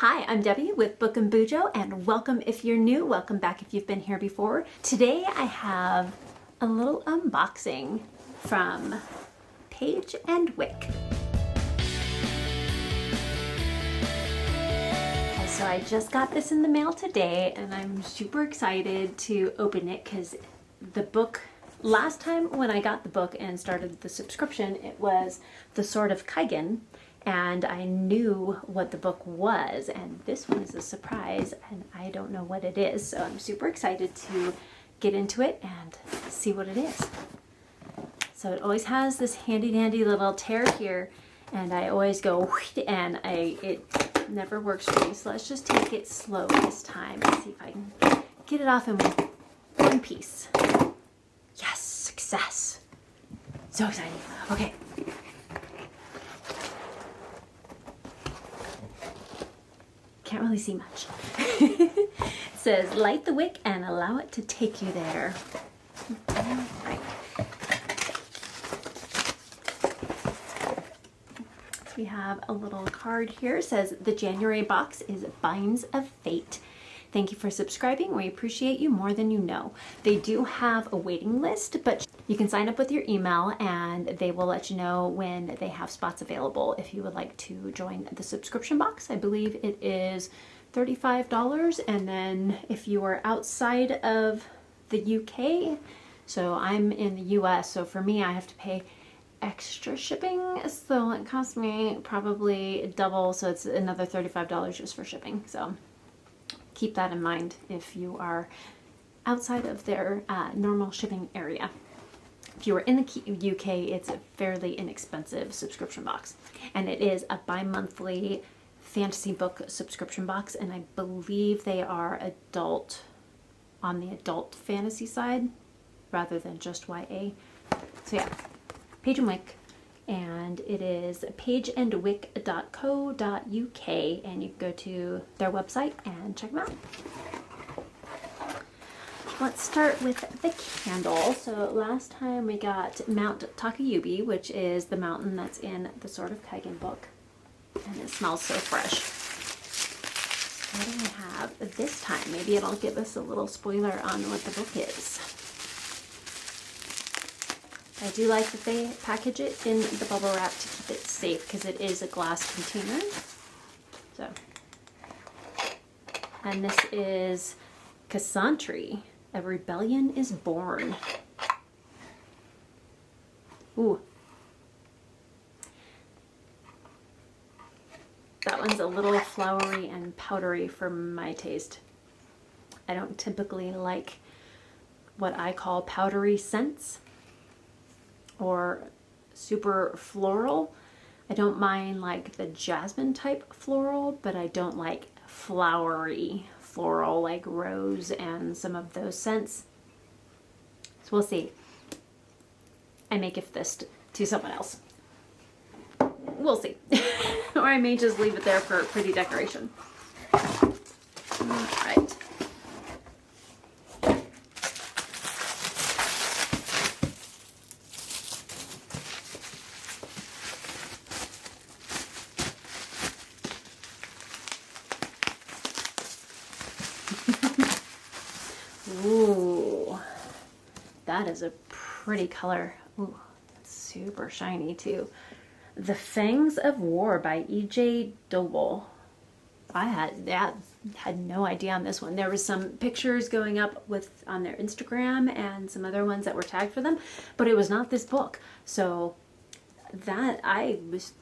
Hi, I'm Debbie with Book and BuJo, and welcome if you're new, welcome back if you've been here before. Today I have a little unboxing from Page and Wick. So I just got this in the mail today and I'm super excited to open it because the book, last time when I got the book and started the subscription, it was The Sword of Kaigen. And I knew what the book was, and this one is a surprise, and I don't know what it is. So I'm super excited to get into it and see what it is. So it always has this handy dandy little tear here, and I always go, and it never works for me. So let's just take it slow this time and see if I can get it off in one piece. Yes, success. So exciting. Okay. Can't really see much. It says, light the wick and allow it to take you there. Right. So we have a little card here. It says, the January box is Binds of Fate. Thank you for subscribing. We appreciate you more than you know. They do have a waiting list, but you can sign up with your email and they will let you know when they have spots available if you would like to join the subscription box. I believe it is $35, and then if you are outside of the UK, so I'm in the US, so for me I have to pay extra shipping, so it costs me probably double, so it's another $35 just for shipping. So keep that in mind if you are outside of their normal shipping area. If you are in the UK, it's a fairly inexpensive subscription box, and it is a bi-monthly fantasy book subscription box, and I believe they are adult, on the adult fantasy side rather than just YA. So yeah, Page and Wick, and it is pageandwick.co.uk, and you can go to their website and check them out. Let's start with the candle. So last time we got Mount Takayubi, which is the mountain that's in the Sword of Kaigen book, and it smells so fresh. What do we have this time? Maybe it'll give us a little spoiler on what the book is. I do like that they package it in the bubble wrap to keep it safe because it is a glass container. So, and this is Cassandra, A Rebellion is Born. Ooh. That one's a little flowery and powdery for my taste. I don't typically like what I call powdery scents or super floral. I don't mind like the jasmine type floral, but I don't like flowery floral like rose and some of those scents. So we'll see. I may gift this to someone else. We'll see. Or I may just leave it there for pretty decoration. All right. Ooh, that is a pretty color. Ooh, that's super shiny too. The Fangs of War by E.J. Doble. I had no idea on this one. There was some pictures going up on their Instagram and some other ones that were tagged for them, but it was not this book. So that I was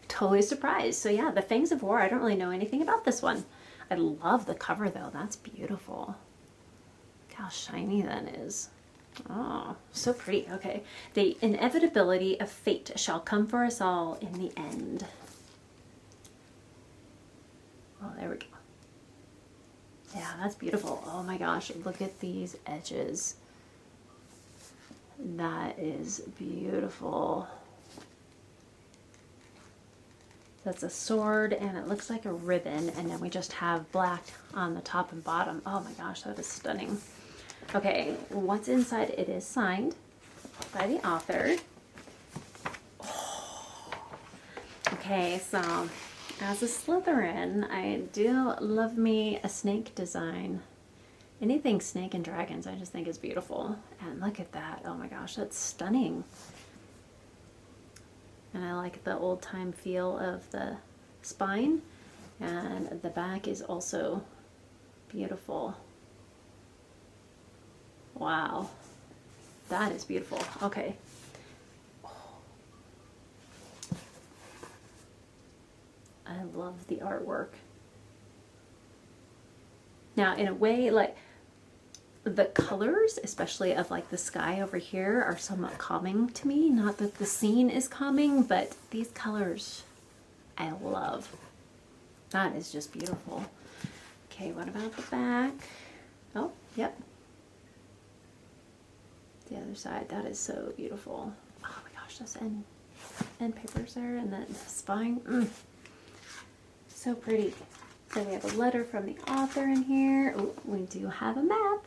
totally surprised. So yeah, The Fangs of War. I don't really know anything about this one. I love the cover though. That's beautiful. Look how shiny that is. Oh, so pretty. Okay. The inevitability of fate shall come for us all in the end. Oh, there we go. Yeah, that's beautiful. Oh my gosh, look at these edges. That is beautiful. That's a sword, and it looks like a ribbon, and then we just have black on the top and bottom. Oh my gosh, that is stunning. Okay, what's inside? It is signed by the author. Oh. Okay, so As a Slytherin, I do love me a snake design. Anything snake and dragons, I just think is beautiful. And look at that. Oh my gosh, that's stunning. And I like the old time feel of the spine. And the back is also beautiful. Wow. That is beautiful. Okay. I love the artwork. Now, in a way, like the colors, especially of like the sky over here, are somewhat calming to me. Not that the scene is calming, but these colors I love. That is just beautiful. Okay, what about the back? Oh, yep. The other side, that is so beautiful. Oh my gosh, those end papers there, and the spine. So pretty. So we have a letter from the author in here. Oh, we do have a map.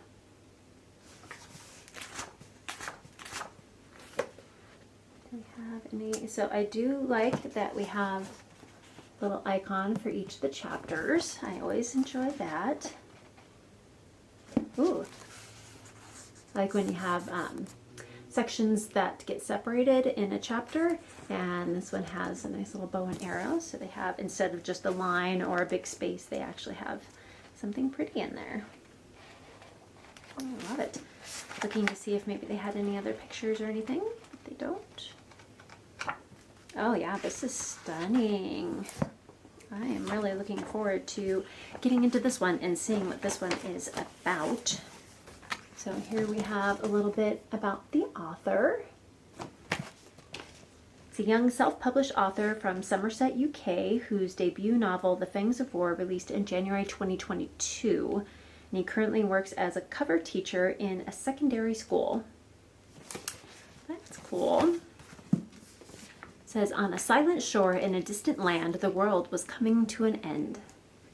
Do we have any? So I do like that we have a little icon for each of the chapters. I always enjoy that. Ooh. Like when you have sections that get separated in a chapter, and this one has a nice little bow and arrow, so they have, instead of just a line or a big space, they actually have something pretty in there. Oh, I love it. Looking to see if maybe they had any other pictures or anything. If they don't. Oh yeah, this is stunning. I am really looking forward to getting into this one and seeing what this one is about. So here we have a little bit about the author. It's a young self-published author from Somerset, UK, whose debut novel, The Fangs of War, released in January 2022. And he currently works as a cover teacher in a secondary school. That's cool. It says, on a silent shore in a distant land, the world was coming to an end.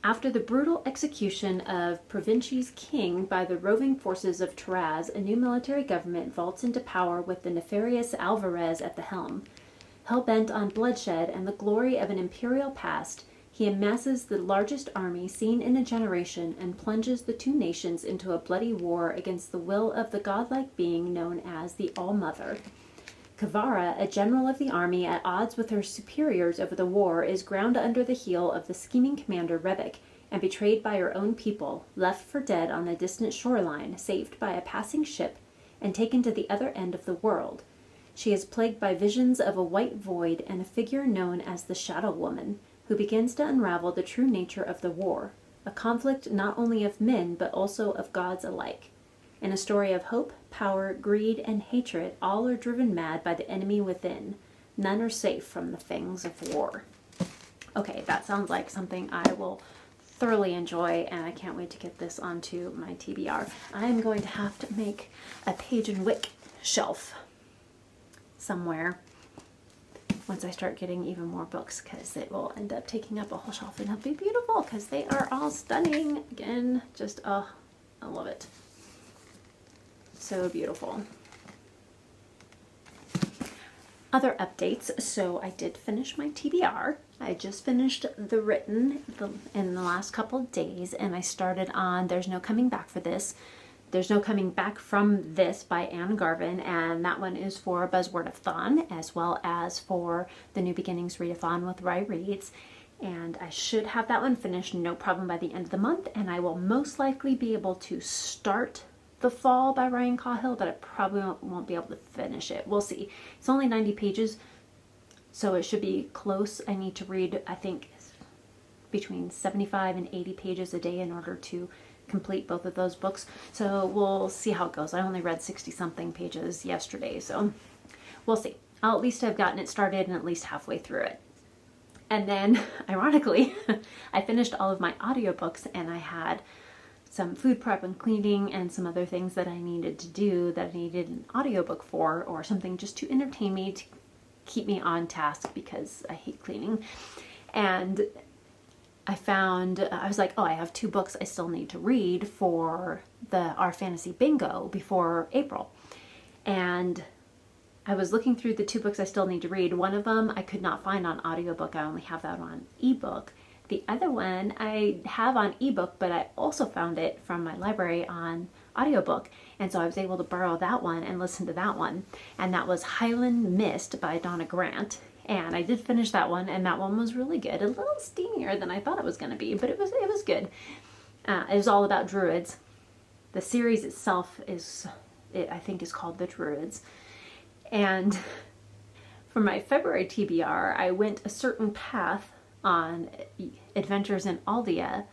After the brutal execution of Provinci's king by the roving forces of Taraz, a new military government vaults into power with the nefarious Alvarez at the helm. Hell-bent on bloodshed and the glory of an imperial past, he amasses the largest army seen in a generation and plunges the two nations into a bloody war against the will of the godlike being known as the All-Mother. Kavara, a general of the army at odds with her superiors over the war, is ground under the heel of the scheming commander Rebek and betrayed by her own people, left for dead on a distant shoreline, saved by a passing ship, and taken to the other end of the world. She is plagued by visions of a white void and a figure known as the Shadow Woman, who begins to unravel the true nature of the war, a conflict not only of men but also of gods alike. In a story of hope, power, greed, and hatred, all are driven mad by the enemy within. None are safe from the fangs of war. Okay, that sounds like something I will thoroughly enjoy, and I can't wait to get this onto my TBR. I am going to have to make a page and wick shelf somewhere once I start getting even more books, because it will end up taking up a whole shelf, and it'll be beautiful because they are all stunning. Again, just, oh, I love it. So beautiful. Other updates. So I did finish my TBR. I just finished the written in the last couple of days, and I started on There's No Coming Back for This. There's No Coming Back from This by Anne Garvin, and that one is for Buzzwordathon, as well as for the New Beginnings Readathon with Rye Reads. And I should have that one finished, no problem, by the end of the month, and I will most likely be able to start The Fall by Ryan Cahill, but I probably won't be able to finish it. We'll see. It's only 90 pages, so it should be close. I need to read, I think, between 75 and 80 pages a day in order to complete both of those books. So we'll see how it goes. I only read 60-something pages yesterday, so we'll see. I'll at least have gotten it started and at least halfway through it. And then, ironically, I finished all of my audiobooks, and I had some food prep and cleaning and some other things that I needed to do that I needed an audiobook for, or something just to entertain me, to keep me on task, because I hate cleaning. And I found, I was like, oh, I have 2 books I still need to read for our fantasy bingo before April. And I was looking through the 2 books I still need to read. One of them I could not find on audiobook. I only have that on ebook. The other one I have on ebook, but I also found it from my library on audiobook. And so I was able to borrow that one and listen to that one. And that was Highland Mist by Donna Grant. And I did finish that one, and that one was really good. A little steamier than I thought it was going to be, but it was good. It was all about druids. The series itself I think is called The Druids. And for my February TBR, I went a certain path on Adventures in Aeldia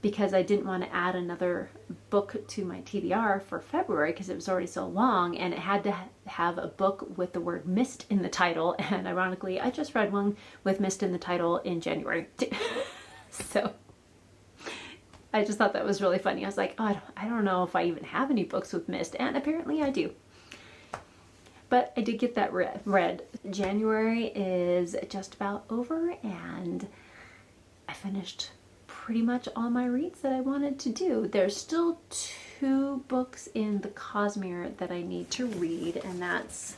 because I didn't want to add another book to my TBR for February because it was already so long, and it had to have a book with the word mist in the title. And ironically, I just read one with mist in the title in January. So I just thought that was really funny. I was like, oh, I don't know if I even have any books with mist, and apparently I do. But I did get that read. January is just about over, and I finished pretty much all my reads that I wanted to do. There's still 2 books in the Cosmere that I need to read, and that's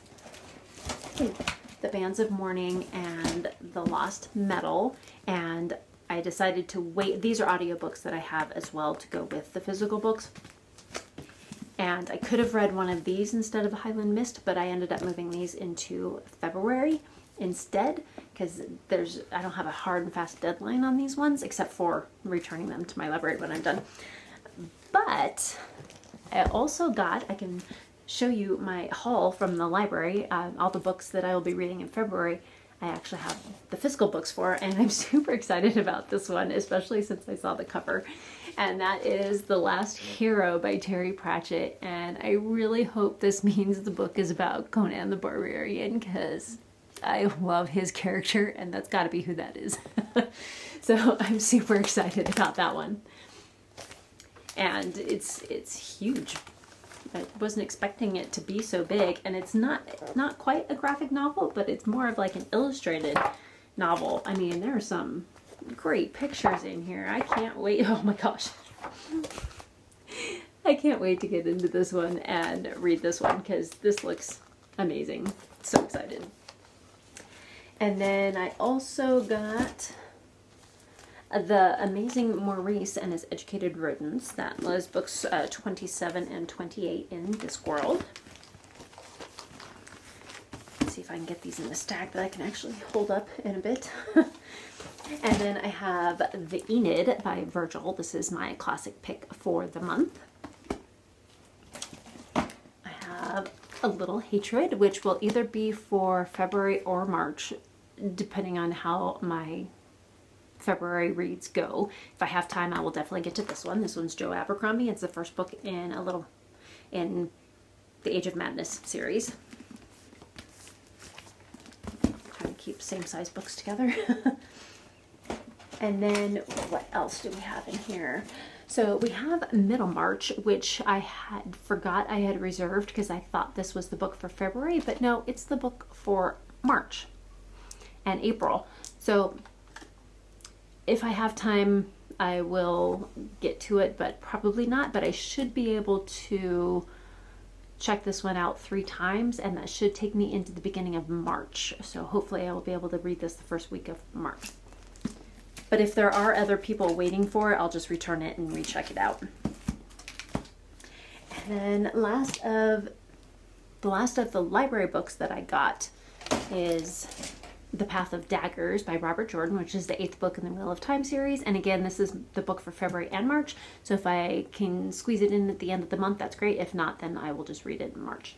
The Bands of Mourning and The Lost Metal. And I decided to wait. These are audiobooks that I have as well to go with the physical books. And I could have read one of these instead of Highland Mist, but I ended up moving these into February instead because I don't have a hard and fast deadline on these ones except for returning them to my library when I'm done. But I can show you my haul from the library, all the books that I will be reading in February. I actually have the physical books for, and I'm super excited about this one, especially since I saw the cover. And that is The Last Hero by Terry Pratchett. And I really hope this means the book is about Conan the Barbarian, because I love his character, and that's got to be who that is. So I'm super excited about that one. And it's huge. I wasn't expecting it to be so big, and it's not quite a graphic novel, but it's more of like an illustrated novel. I mean, there are some great pictures in here. I can't wait. Oh my gosh. I can't wait to get into this one and read this one because this looks amazing. So excited. And then I also got The Amazing Maurice and His Educated Rodents. That was books 27 and 28 in Discworld. Let's see if I can get these in the stack that I can actually hold up in a bit. And then I have The Enid by Virgil. This is my classic pick for the month. I have A Little Hatred, which will either be for February or March, depending on how my February reads go. If I have time, I will definitely get to this one. This one's Joe Abercrombie. It's the first book in the Age of Madness series. Trying to keep same size books together. And then what else do we have in here? So we have Middlemarch, which I had forgot I had reserved because I thought this was the book for February, but no, it's the book for March and April. So if I have time, I will get to it, but probably not. But I should be able to check this one out 3 times, and that should take me into the beginning of March. So hopefully I will be able to read this the first week of March. But if there are other people waiting for it, I'll just return it and recheck it out. And then the last of the library books that I got is The Path of Daggers by Robert Jordan, which is the 8th book in the Wheel of Time series. And again, this is the book for February and March. So if I can squeeze it in at the end of the month, that's great. If not, then I will just read it in March.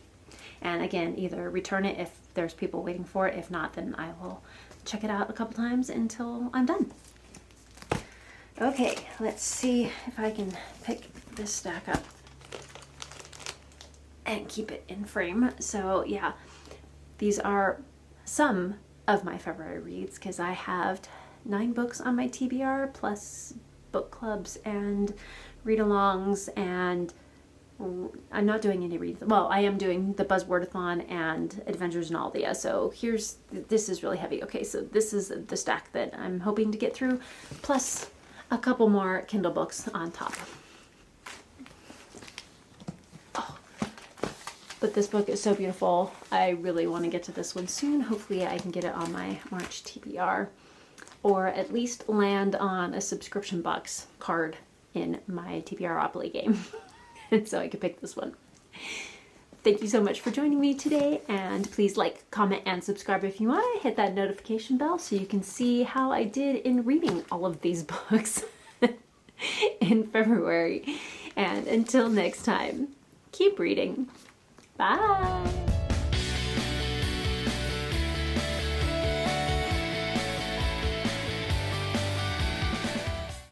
And again, either return it if there's people waiting for it. If not, then I will check it out a couple times until I'm done. Okay, let's see if I can pick this stack up and keep it in frame. So yeah, these are some of my February reads because I have 9 books on my TBR plus book clubs and readalongs, and I'm not doing any reads. Well, I am doing the Buzzwordathon and Adventures in Aeldia. So this is really heavy. Okay, so this is the stack that I'm hoping to get through, plus a couple more Kindle books on top. Oh. But this book is so beautiful. I really want to get to this one soon. Hopefully I can get it on my March TBR, or at least land on a subscription box card in my TBR-opoly game. And so I could pick this one. Thank you so much for joining me today, and please like, comment, and subscribe if you want. Hit that notification bell so you can see how I did in reading all of these books in February. And until next time, keep reading. Bye!